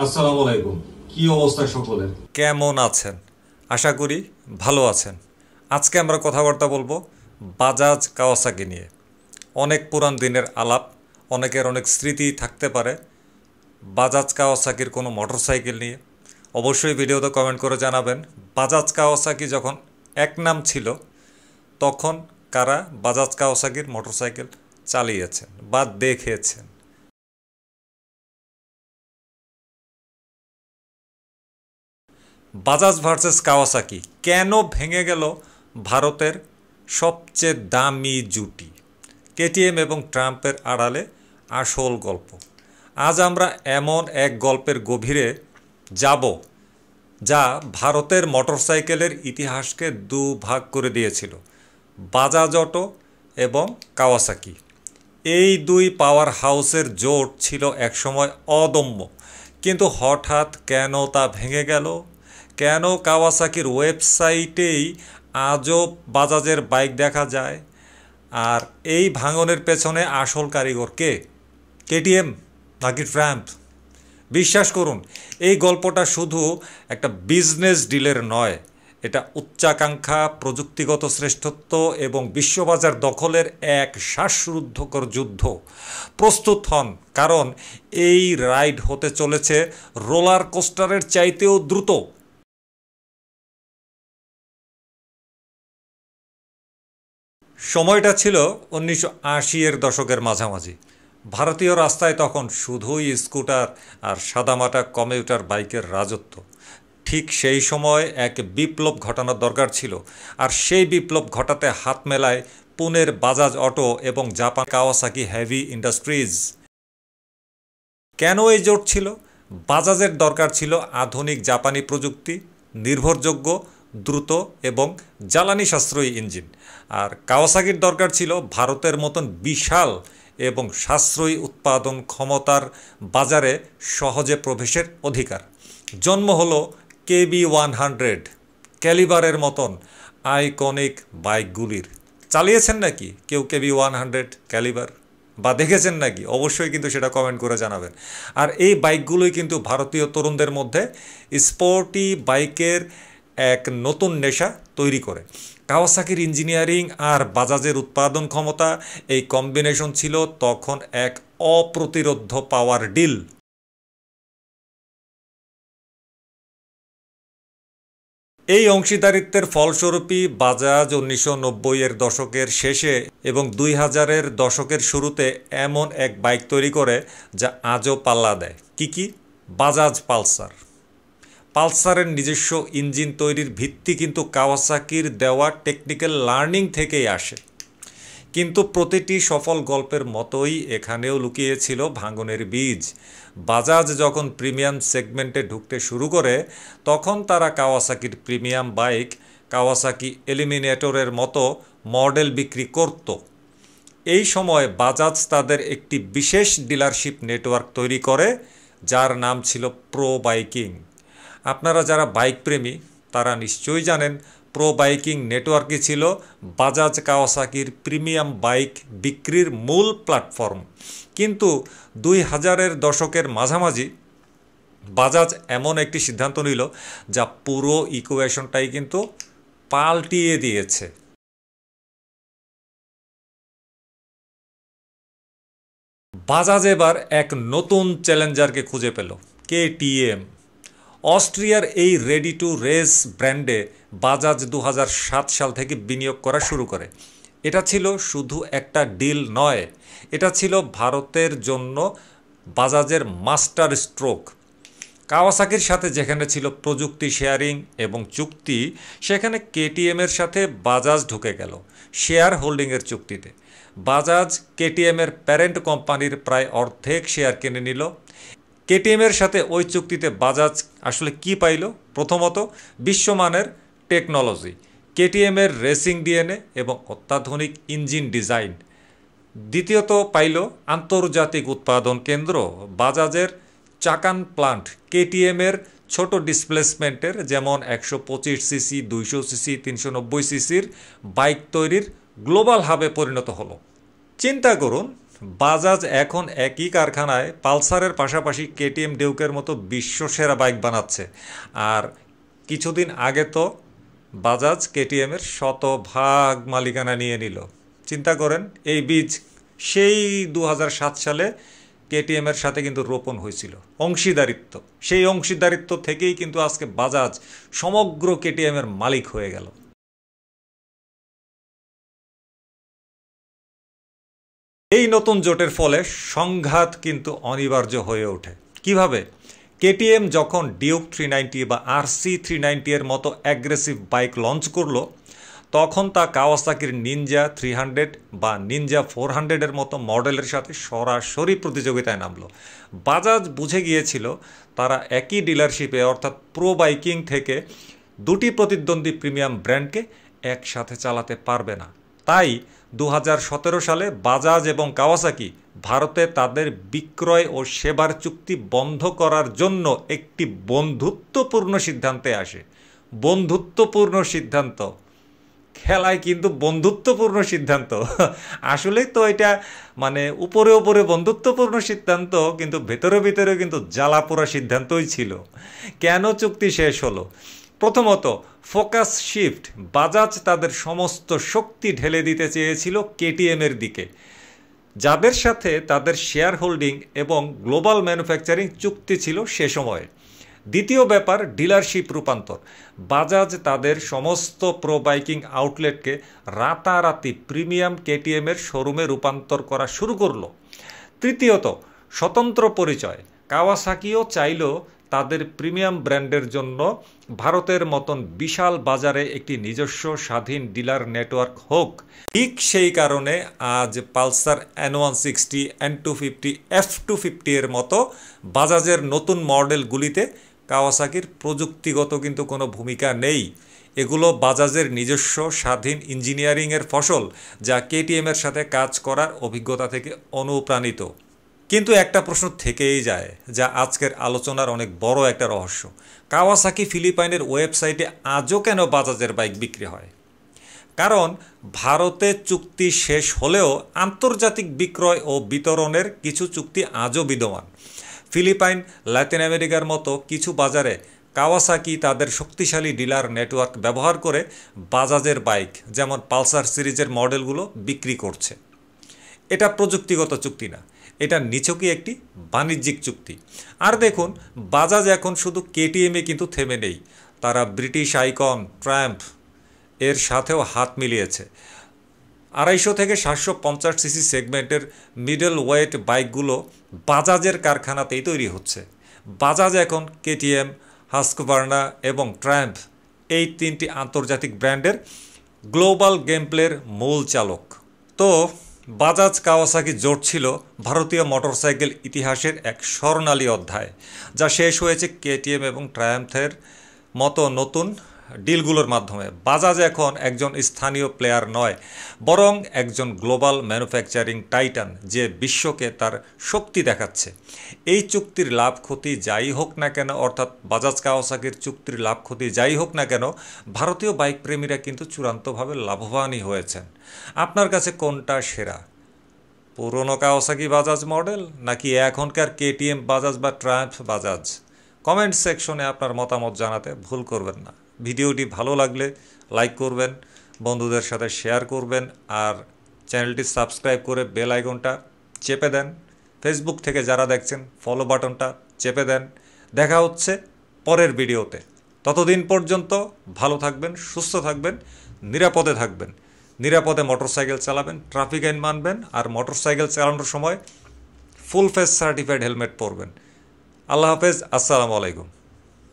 আসসালামু আলাইকুম। কি অবস্থা সকলের? কেমন আছেন? আশা করি ভালো আছেন। আজকে আমরা কথাবার্তা বলবো বাজাজ কাওয়াসাকি নিয়ে। অনেক পুরান দিনের আলাপ, অনেকের অনেক স্মৃতি থাকতে পারে বাজাজ কাওয়াসাকির কোনো মোটরসাইকেল নিয়ে। অবশ্যই ভিডিওতে কমেন্ট করে জানাবেন বাজাজ কাওয়াসাকি যখন এক নাম ছিল তখন কারা বাজাজ কাওয়াসাকির মোটরসাইকেল চালিয়েছেন বা দেখেছেন। বাজাজ ভার্সেস কাওয়াসাকি কেন ভেঙে গেল ভারতের সবচেয়ে দামি জুটি? কেটিএম এবং ট্রাম্পের আড়ালে আসল গল্প। আজ আমরা এমন এক গল্পের গভীরে যাব যা ভারতের মোটরসাইকেলের ইতিহাসকে দুভাগ করে দিয়েছিল, বাজাজ অটো এবং কাওয়াসাকি। এই দুই পাওয়ার হাউসের জোট ছিল একসময় অদম্য, কিন্তু হঠাৎ কেন তা ভেঙে গেল? কেন কাওয়াসাকির ওয়েবসাইটেই আজও বাজাজের বাইক দেখা যায়? আর এই ভাঙনের পেছনে আসল কারিগর কে? কেটিএম নাকি ট্রাম্প? বিশ্বাস করুন, এই গল্পটা শুধু একটা বিজনেস ডিলের নয়, এটা উচ্চাকাঙ্ক্ষা, প্রযুক্তিগত শ্রেষ্ঠত্ব এবং বিশ্ববাজার দখলের এক শ্বাসরুদ্ধকর যুদ্ধ। প্রস্তুত হন, কারণ এই রাইড হতে চলেছে রোলার কোস্টারের চাইতেও দ্রুত। সময়টা ছিল 1980-এর দশকের মাঝামাঝি। ভারতীয় রাস্তায় তখন শুধুই স্কুটার আর সাদামাটা কমিউটার বাইকের রাজত্ব। ঠিক সেই সময় এক বিপ্লব ঘটানোর দরকার ছিল, আর সেই বিপ্লব ঘটাতে হাত মেলায় পুনের বাজাজ অটো এবং জাপান কাওয়াসাকি হেভি ইন্ডাস্ট্রিজ। কেন এই জোট ছিল? বাজাজের দরকার ছিল আধুনিক জাপানি প্রযুক্তি, নির্ভরযোগ্য, দ্রুত এবং জ্বালানি সাশ্রয়ী ইঞ্জিন। আর কাওয়াসাকির দরকার ছিল ভারতের মতন বিশাল এবং সাশ্রয়ী উৎপাদন ক্ষমতার বাজারে সহজে প্রবেশের অধিকার। জন্ম হলো KB100 ক্যালিবারের মতন আইকনিক বাইকগুলির। চালিয়েছেন নাকি কেউ KB100 ক্যালিবার, বা দেখেছেন নাকি? অবশ্যই কিন্তু সেটা কমেন্ট করে জানাবেন। আর এই বাইকগুলোই কিন্তু ভারতীয় তরুণদের মধ্যে স্পোর্টি বাইকের এক নতুন নেশা তৈরি করে। কাওয়াসাকির ইঞ্জিনিয়ারিং আর বাজাজের উৎপাদন ক্ষমতা, এই কম্বিনেশন ছিল তখন এক অপ্রতিরোধ্য পাওয়ার ডিল। এই অংশীদারিত্বের ফলস্বরূপই বাজাজ 1990-এর দশকের শেষে এবং 2000-এর দশকের শুরুতে এমন এক বাইক তৈরি করে যা আজও পাল্লা দেয়। কি? বাজাজ পালসার। পালসারের নিজস্ব ইঞ্জিন তৈরির ভিত্তি কিন্তু কাওয়াসাকির দেওয়া টেকনিক্যাল লার্নিং থেকেই আসে। কিন্তু প্রতিটি সফল গল্পের মতোই এখানেও লুকিয়েছিল ভাঙনের বীজ। বাজাজ যখন প্রিমিয়াম সেগমেন্টে ঢুকতে শুরু করে তখন তারা কাওয়াসাকির প্রিমিয়াম বাইক কাওয়াসাকি এলিমিনেটরের মতো মডেল বিক্রি করত। এই সময় বাজাজ তাদের একটি বিশেষ ডিলারশিপ নেটওয়ার্ক তৈরি করে যার নাম ছিল প্রো বাইকিং। আপনারা যারা বাইক প্রেমী তারা নিশ্চয়ই জানেন প্রো বাইকিং নেটওয়ার্কই ছিল বাজাজ কাওয়াসাকির প্রিমিয়াম বাইক বিক্রির মূল প্ল্যাটফর্ম। কিন্তু 2000-এর দশকের মাঝামাঝি বাজাজ এমন একটি সিদ্ধান্ত নিল যা পুরো ইকুয়েশনটাই কিন্তু পাল্টিয়ে দিয়েছে। বাজাজ এবার এক নতুন চ্যালেঞ্জারকে খুঁজে পেল, কেটিএম। অস্ট্রিয়ার এই রেডি টু রেস ব্র্যান্ডে বাজাজ 2007 সাল থেকে বিনিয়োগ করা শুরু করে। এটা ছিল শুধু একটা ডিল নয়, এটা ছিল ভারতের জন্য বাজাজের মাস্টার স্ট্রোক। কাওয়াসাকির সাথে যেখানে ছিল প্রযুক্তি শেয়ারিং এবং চুক্তি, সেখানে কেটিএমের সাথে বাজাজ ঢুকে গেল শেয়ার হোল্ডিংয়ের চুক্তিতে। বাজাজ কেটিএমের প্যারেন্ট কোম্পানির প্রায় অর্ধেক শেয়ার কিনে নিল। কেটিএমের সাথে ওই চুক্তিতে বাজাজ আসলে কি পাইল? প্রথমত, বিশ্বমানের টেকনোলজি, কেটিএমের রেসিং ডিএনএ এবং অত্যাধুনিক ইঞ্জিন ডিজাইন। দ্বিতীয়ত পাইল আন্তর্জাতিক উৎপাদন কেন্দ্র, বাজাজের চাকান প্লান্ট কেটিএমের ছোট ডিসপ্লেসমেন্টের, যেমন 125 সিসি, 200 সিসি, 390 সিসির বাইক তৈরির গ্লোবাল হাবে পরিণত হলো। চিন্তা করুন, বাজাজ এখন একই কারখানায় পালসারের পাশাপাশি কেটিএম ডিউকের মতো বিশ্বসেরা বাইক বানাচ্ছে। আর কিছুদিন আগে তো বাজাজ কেটিএমের শতভাগ মালিকানা নিয়ে নিল। চিন্তা করেন, এই বীজ সেই 2007 সালে কেটিএমের সাথে কিন্তু রোপণ হয়েছিল অংশীদারিত্ব। সেই অংশীদারিত্ব থেকেই কিন্তু আজকে বাজাজ সমগ্র কেটিএমের মালিক হয়ে গেল। এই নতুন জোটের ফলে সংঘাত কিন্তু অনিবার্য হয়ে ওঠে। কিভাবে? কেটিএম যখন ডিউক 390 বা আরসি 390 এর মতো অ্যাগ্রেসিভ বাইক লঞ্চ করলো, তখন তা কাওয়াসাকির নিনজা 300 বা নিনজা 400 এর মতো মডেলের সাথে সরাসরি প্রতিযোগিতায় নামলো। বাজাজ বুঝে গিয়েছিল তারা একই ডিলারশিপে অর্থাৎ প্রো বাইকিং থেকে দুটি প্রতিদ্বন্দ্বী প্রিমিয়াম ব্র্যান্ডকে একসাথে চালাতে পারবে না। তাই 2017 সালে বাজাজ এবং কাওয়াসাকি ভারতে তাদের বিক্রয় ও সেবার চুক্তি বন্ধ করার জন্য একটি বন্ধুত্বপূর্ণ সিদ্ধান্তে আসে। বন্ধুত্বপূর্ণ সিদ্ধান্ত, খেলায় কিন্তু বন্ধুত্বপূর্ণ সিদ্ধান্ত। আসলেই তো এটা মানে উপরে উপরে বন্ধুত্বপূর্ণ সিদ্ধান্ত, কিন্তু ভেতরে ভেতরে কিন্তু জ্বালাপোড়া সিদ্ধান্তই ছিল। কেন চুক্তি শেষ হলো? প্রথমত, ফোকাস শিফট। বাজাজ তাদের সমস্ত শক্তি ঢেলে দিতে চেয়েছিল কেটিএমের দিকে, যাদের সাথে তাদের শেয়ার হোল্ডিং এবং গ্লোবাল ম্যানুফ্যাকচারিং চুক্তি ছিল সে সময়ে। দ্বিতীয় ব্যাপার, ডিলারশিপ রূপান্তর। বাজাজ তাদের সমস্ত প্রো বাইকিং আউটলেটকে রাতারাতি প্রিমিয়াম কেটিএমের শোরুমে রূপান্তর করা শুরু করলো। তৃতীয়ত, স্বতন্ত্র পরিচয়। কাওয়াসাকিও চাইল তাদের প্রিমিয়াম ব্র্যান্ডের জন্য ভারতের মতন বিশাল বাজারে একটি নিজস্ব স্বাধীন ডিলার নেটওয়ার্ক হোক। ঠিক সেই কারণে আজ পালসার N160, N250, F250 এর মতো বাজাজের নতুন মডেলগুলিতে কাওয়াসাকির প্রযুক্তিগত কিন্তু কোনো ভূমিকা নেই। এগুলো বাজাজের নিজস্ব স্বাধীন ইঞ্জিনিয়ারিংয়ের ফসল, যা কেটিএমের সাথে কাজ করার অভিজ্ঞতা থেকে অনুপ্রাণিত। কিন্তু একটা প্রশ্ন থেকেই যায়, যা আজকের আলোচনার অনেক বড় একটা রহস্য। কাওয়াসাকি ফিলিপাইনের ওয়েবসাইটে আজও কেন বাজাজের বাইক বিক্রি হয়? কারণ ভারতে চুক্তি শেষ হলেও আন্তর্জাতিক বিক্রয় ও বিতরণের কিছু চুক্তি আজও বিদ্যমান। ফিলিপাইন, লাতিন আমেরিকার মতো কিছু বাজারে কাওয়াসাকি তাদের শক্তিশালী ডিলার নেটওয়ার্ক ব্যবহার করে বাজাজের বাইক, যেমন পালসার সিরিজের মডেলগুলো বিক্রি করছে। এটা প্রযুক্তিগত চুক্তি না, এটা নিছকই একটি বাণিজ্যিক চুক্তি। আর দেখুন, বাজাজ এখন শুধু কেটিএমে কিন্তু থেমে নেই, তারা ব্রিটিশ আইকন, ট্রায়াম্ফ এর সাথেও হাত মিলিয়েছে। 250 থেকে 750 সিসি সেগমেন্টের মিডল ওয়েট বাইকগুলো বাজাজের কারখানাতেই তৈরি হচ্ছে। বাজাজ এখন কেটিএম, হাস্কভার্না এবং ট্রায়াম্ফ এই তিনটি আন্তর্জাতিক ব্র্যান্ডের গ্লোবাল গেমপ্লের মূল চালক। তো বাজাজ কাওয়াসাকি জোট ছিল ভারতীয় মোটরসাইকেল ইতিহাসের এক স্বর্ণালী অধ্যায়, যা শেষ হয়েছে কেটিএম এবং ট্রায়াম্ফের মতো নতুন ডিলগুলোর মাধ্যমে। বাজাজ এখন একজন স্থানীয় প্লেয়ার নয়, বরং একজন গ্লোবাল ম্যানুফ্যাকচারিং টাইটান, যে বিশ্বকে তার শক্তি দেখাচ্ছে। এই চুক্তির লাভ ক্ষতি যাই হোক না কেন, অর্থাৎ বাজাজ কাওয়াসাকির চুক্তির লাভ ক্ষতি যাই হোক না কেন, ভারতীয় বাইক প্রেমীরা কিন্তু চূড়ান্তভাবে লাভবানই হয়েছেন। আপনার কাছে কোনটা সেরা? পুরনো কাওয়াসাকি বাজাজ মডেল, নাকি এখনকার কেটিএম বাজাজ বা ট্রায়াম্ফ বাজাজ? কমেন্ট সেকশনে আপনার মতামত জানাতে ভুল করবেন না। ভিডিওটি ভালো লাগলে লাইক করবেন, বন্ধুদের সাথে শেয়ার করবেন, আর চ্যানেলটি সাবস্ক্রাইব করে বেল আইকনটা চেপে দেন। ফেসবুক থেকে যারা দেখছেন ফলো বাটনটা চেপে দেন। দেখা হচ্ছে পরের ভিডিওতে। ততদিন পর্যন্ত ভালো থাকবেন, সুস্থ থাকবেন, নিরাপদে থাকবেন। নিরাপদে মোটরসাইকেল চালাবেন, ট্রাফিক আইন মানবেন, আর মোটরসাইকেল চালানোর সময় ফুল ফেস সার্টিফাইড হেলমেট পরবেন। আল্লাহ হাফেজ, আসসালামু আলাইকুম।